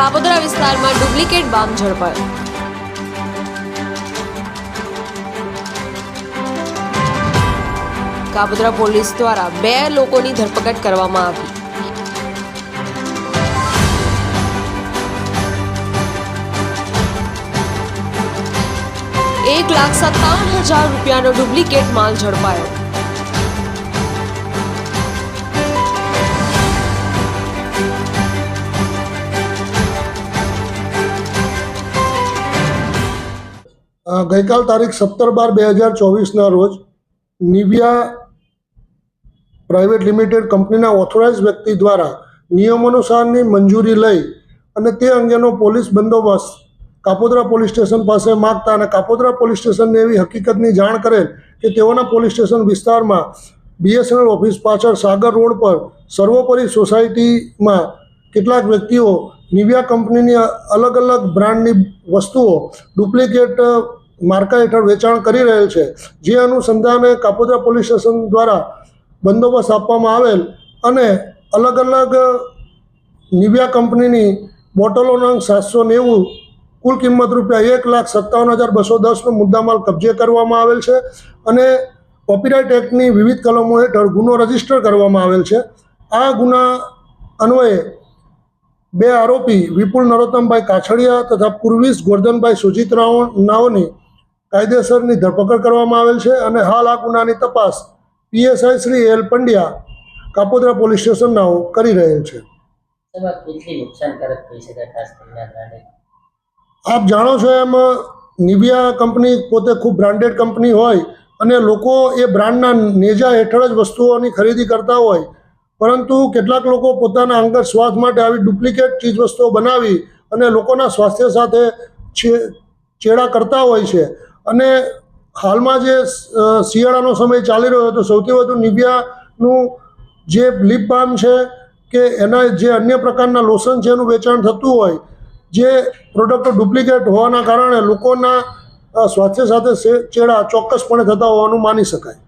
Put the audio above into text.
કાપોદ્રા વિસ્તારમાં ડુપ્લિકેટ બામ ઝડપાયો। કાપોદ્રા પોલીસ દ્વારા 2 લોકોની ધરપકડ કરવામાં આવી। ₹1,57,000 ડુપ્લિકેટ માલ ઝડપાયો। ગઈકાલ તારીખ 17/12/2024ના રોજ નિવિયા પ્રાઇવેટ લિમિટેડ કંપનીના ઓથોરાઇઝ વ્યક્તિ દ્વારા નિયમાનુસારની મંજૂરી લઈ અને તે અંગેનો પોલીસ બંદોબસ્ત કાપોદ્રા પોલીસ સ્ટેશન પાસે માગતા અને કાપોદ્રા પોલીસ સ્ટેશનને એવી હકીકતની જાણ કરેલ કે તેઓના પોલીસ સ્ટેશન વિસ્તારમાં BSNL ઓફિસ પાછળ સાગર રોડ પર સર્વોપરી સોસાયટીમાં કેટલાક વ્યક્તિઓ નિવિયા કંપનીની અલગ અલગ બ્રાન્ડની વસ્તુઓ ડુપ્લિકેટ માર્કા હેઠળ વેચાણ કરી રહેલ છે, જે અનુસંધાને કાપોદ્રા પોલીસ સ્ટેશન દ્વારા બંદોબસ્ત આપવામાં આવેલ અને અલગ અલગ નિવિયા કંપનીની બોટલોનો અંક 790, કુલ કિંમત ₹1,57,210નો મુદ્દામાલ કબજે કરવામાં આવેલ છે અને કોપીરાઇટ એક્ટની વિવિધ કલમો હેઠળ ગુનો રજીસ્ટર કરવામાં આવેલ છે। આ ગુના અન્વયે 2 આરોપી વિપુલ નરોત્તમભાઈ કાછડિયા તથા પૂર્વીશ ગોરધનભાઈ સુજીતરાવનાઓની કાયદેસરની ધરપકડ કરવામાં આવેલ છે અને હાલ આ ગુનાની તપાસ PSI Shri L Pandya Kapodra police સ્ટેશનનાઓ કરી રહેલ છે। આપ જાણો છો એમ નિવિયા કંપની પોતે ખૂબ બ્રાન્ડેડ કંપની હોય અને લોકો એ બ્રાન્ડના નેજા હેઠળ જ વસ્તુઓની ખરીદી કરતા હોય, પરંતુ કેટલાક લોકો પોતાના અંગત સ્વાર્થ માટે આવી ડુપ્લિકેટ ચીજવસ્તુઓ બનાવી અને લોકોના સ્વાસ્થ્ય સાથે ચેડા કરતા હોય છે। અને હાલમાં જે શિયાળાનો સમય ચાલી રહ્યો હતો, સૌથી વધુ નિવિયાનું જે લિપ બામ છે કે એના જે અન્ય પ્રકારના લોશન છે એનું વેચાણ થતું હોય, જે પ્રોડક્ટો ડુપ્લિકેટ હોવાના કારણે લોકોના સ્વાસ્થ્ય સાથે ચેડા ચોક્કસપણે થતા હોવાનું માની શકાય।